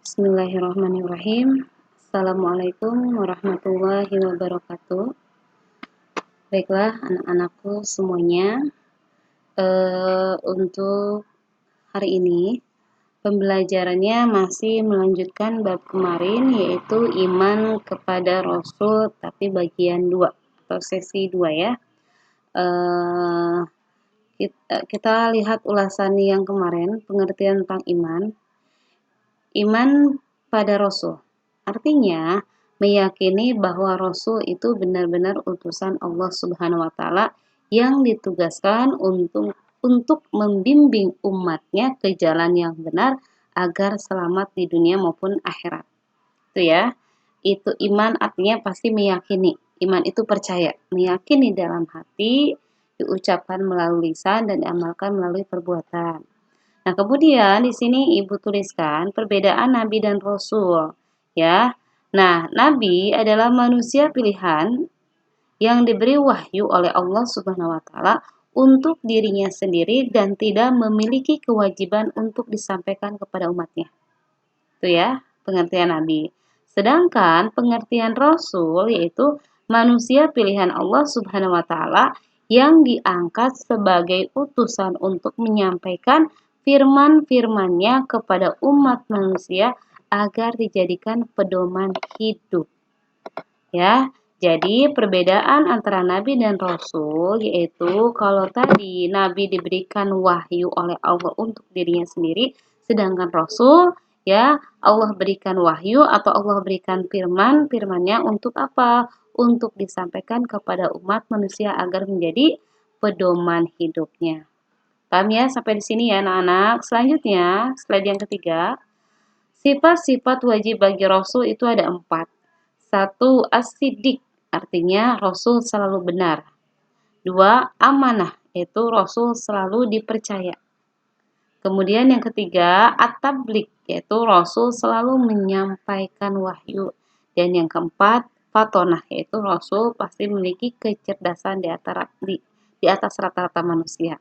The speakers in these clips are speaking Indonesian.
Bismillahirrahmanirrahim. Assalamualaikum warahmatullahi wabarakatuh. Baiklah anak-anakku semuanya, untuk hari ini pembelajarannya masih melanjutkan bab kemarin, yaitu iman kepada Rasul tapi bagian 2 atau sesi 2 ya. Kita lihat ulasan yang kemarin, pengertian tentang iman. Iman pada Rasul artinya meyakini bahwa Rasul itu benar-benar utusan Allah Subhanahu wa Ta'ala yang ditugaskan untuk membimbing umatnya ke jalan yang benar agar selamat di dunia maupun akhirat. Itu ya. Itu iman artinya pasti meyakini. Iman itu percaya, meyakini dalam hati, diucapkan melalui lisan dan diamalkan melalui perbuatan. Nah, kemudian di sini Ibu tuliskan perbedaan Nabi dan Rasul, ya. Nah, Nabi adalah manusia pilihan yang diberi wahyu oleh Allah Subhanahu wa Ta'ala untuk dirinya sendiri dan tidak memiliki kewajiban untuk disampaikan kepada umatnya. Itu ya, pengertian Nabi. Sedangkan pengertian Rasul yaitu manusia pilihan Allah Subhanahu wa Ta'ala yang diangkat sebagai utusan untuk menyampaikan firman-firmannya kepada umat manusia agar dijadikan pedoman hidup. Ya, jadi perbedaan antara Nabi dan Rasul yaitu kalau tadi Nabi diberikan wahyu oleh Allah untuk dirinya sendiri, sedangkan Rasul ya Allah berikan wahyu atau Allah berikan firman-firmannya untuk apa? Untuk disampaikan kepada umat manusia agar menjadi pedoman hidupnya. Paham ya sampai di sini ya anak-anak. Selanjutnya, slide yang ketiga. Sifat-sifat wajib bagi Rasul itu ada 4. 1. As-siddiq, artinya Rasul selalu benar. 2. Amanah, yaitu Rasul selalu dipercaya. Kemudian yang ketiga, at-tabligh, yaitu Rasul selalu menyampaikan wahyu. Dan yang keempat, fatonah, yaitu Rasul pasti memiliki kecerdasan di atas rata-rata manusia.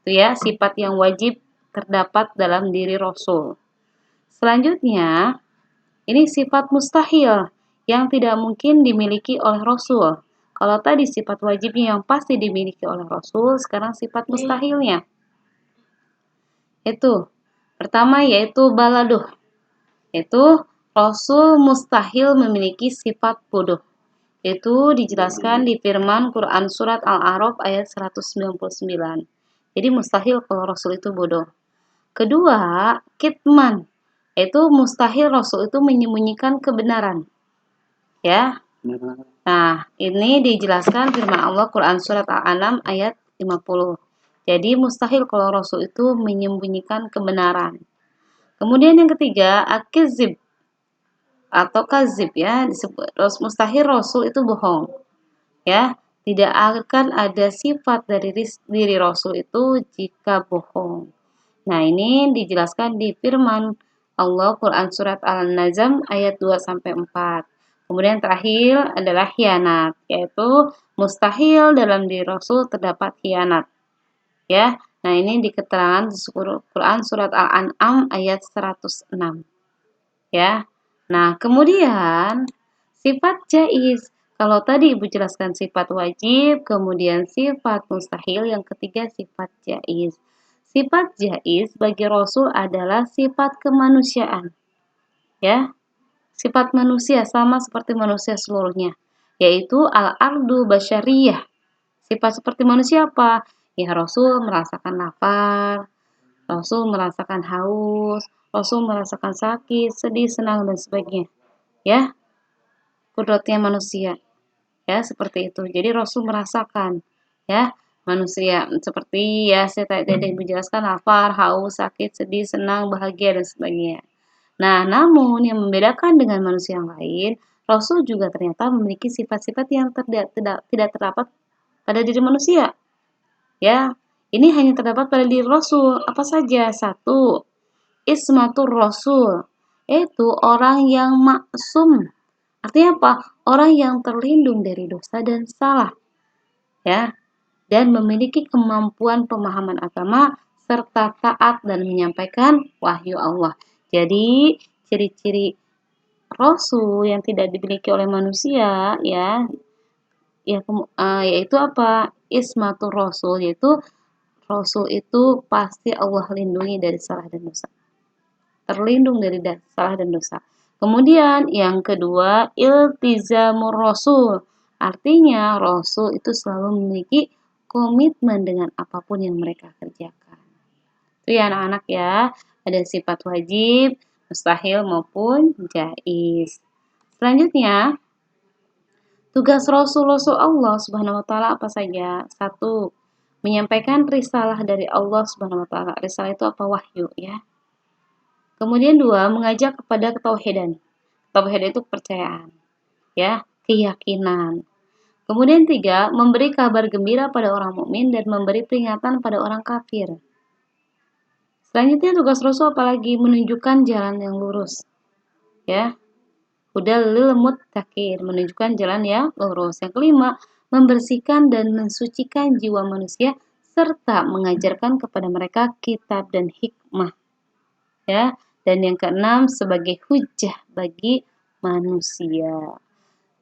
Itu ya, sifat yang wajib terdapat dalam diri Rasul. Selanjutnya, ini sifat mustahil yang tidak mungkin dimiliki oleh Rasul. Kalau tadi sifat wajibnya yang pasti dimiliki oleh Rasul, sekarang sifat mustahilnya. Itu, pertama yaitu baladuh. Itu Rasul mustahil memiliki sifat bodoh. Itu dijelaskan di firman Quran surat Al-A'raf ayat 199. Jadi mustahil kalau Rasul itu bodoh. Kedua, kitman. Itu mustahil Rasul itu menyembunyikan kebenaran. Ya. Nah, ini dijelaskan firman Allah Quran surat Al-An'am ayat 50. Jadi mustahil kalau Rasul itu menyembunyikan kebenaran. Kemudian yang ketiga, akizib atau kazib ya, disebut mustahil Rasul itu bohong. Ya, tidak akan ada sifat dari diri Rasul itu jika bohong. Nah, ini dijelaskan di firman Allah Quran surat Al-Najm ayat 2 sampai 4. Kemudian terakhir adalah khianat, yaitu mustahil dalam diri Rasul terdapat khianat. Ya. Nah, ini di keterangan Quran surat Al-An'am ayat 106. Ya. Nah, kemudian sifat jaiz. Kalau tadi Ibu jelaskan sifat wajib, kemudian sifat mustahil, yang ketiga sifat jaiz. Sifat jaiz bagi Rasul adalah sifat kemanusiaan. Ya. Sifat manusia sama seperti manusia seluruhnya, yaitu al-ardu basyariyah. Sifat seperti manusia apa? Ya, Rasul merasakan lapar, Rasul merasakan haus, Rasul merasakan sakit, sedih, senang, dan sebagainya. Ya, kodratnya manusia. Ya, seperti itu. Jadi Rasul merasakan, ya, manusia seperti ya saya tadi menjelaskan lapar, haus, sakit, sedih, senang, bahagia, dan sebagainya. Nah, namun yang membedakan dengan manusia yang lain, Rasul juga ternyata memiliki sifat-sifat yang tidak terdapat pada diri manusia. Ya, ini hanya terdapat pada diri Rasul. Apa saja? 1. Ismatur Rasul, yaitu orang yang maksum. Artinya apa? Orang yang terlindung dari dosa dan salah. Ya, dan memiliki kemampuan pemahaman agama serta taat dan menyampaikan wahyu Allah. Jadi, ciri-ciri Rasul yang tidak dimiliki oleh manusia, ya, yaitu apa? Ismatur Rasul, yaitu Rasul itu pasti Allah lindungi dari salah dan dosa. Terlindung dari salah dan dosa. Kemudian yang kedua, iltizamur Rasul. Artinya Rasul itu selalu memiliki komitmen dengan apapun yang mereka kerjakan. Itu ya anak-anak ya. Ada sifat wajib, mustahil maupun jaiz. Selanjutnya, tugas Rasul-Rasul Allah Subhanahu wa taala apa saja? 1. Menyampaikan risalah dari Allah Subhanahu wa taala. Risalah itu apa? Wahyu ya. Kemudian 2, mengajak kepada ketauhidan. Tauhid itu kepercayaan, ya, keyakinan. Kemudian 3, memberi kabar gembira pada orang mukmin dan memberi peringatan pada orang kafir. Selanjutnya tugas Rasul apalagi? Menunjukkan jalan yang lurus, ya. Hudal lil muttaqin, menunjukkan jalan yang lurus. Yang kelima, membersihkan dan mensucikan jiwa manusia serta mengajarkan kepada mereka kitab dan hikmah, ya. Dan yang keenam, sebagai hujjah bagi manusia.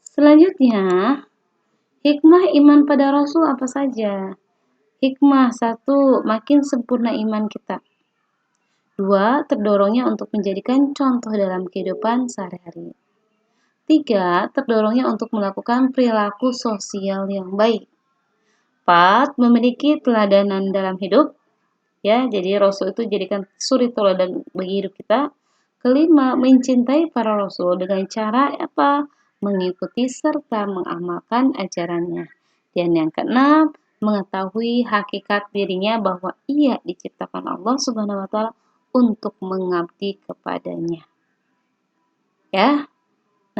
Selanjutnya, hikmah iman pada Rasul apa saja? Hikmah 1, makin sempurna iman kita. 2, terdorongnya untuk menjadikan contoh dalam kehidupan sehari-hari. 3, terdorongnya untuk melakukan perilaku sosial yang baik. 4, memiliki teladanan dalam hidup. Ya, jadi Rasul itu jadikan suri teladan bagi hidup kita. Kelima, mencintai para Rasul dengan cara apa? Mengikuti serta mengamalkan ajarannya. Dan yang keenam, mengetahui hakikat dirinya bahwa ia diciptakan Allah Subhanahu wa taala untuk mengabdi kepadanya. Ya.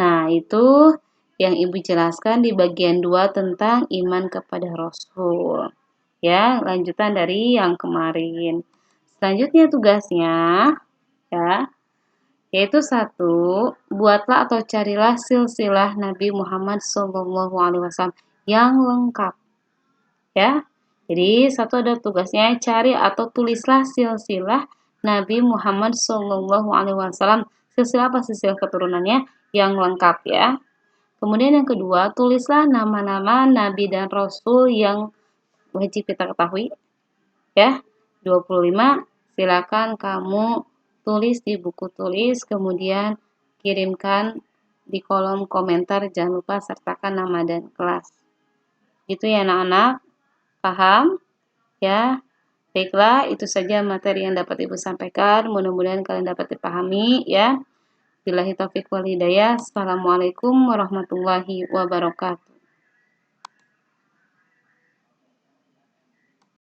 Nah, itu yang Ibu jelaskan di bagian 2 tentang iman kepada Rasul. Ya, lanjutan dari yang kemarin. Selanjutnya tugasnya, ya, yaitu 1, buatlah atau carilah silsilah Nabi Muhammad SAW yang lengkap. Ya, jadi 1 ada tugasnya cari atau tulislah silsilah Nabi Muhammad SAW. Silsilah apa? Silsilah keturunannya yang lengkap ya. Kemudian yang kedua, tulislah nama-nama Nabi dan Rasul yang wajib kita ketahui. Ya, 25, silakan kamu tulis di buku tulis, kemudian kirimkan di kolom komentar, jangan lupa sertakan nama dan kelas. Gitu ya anak-anak, paham? Ya, baiklah, itu saja materi yang dapat Ibu sampaikan, mudah-mudahan kalian dapat dipahami ya. Billahi taufiq wal hidayah. Assalamualaikum warahmatullahi wabarakatuh.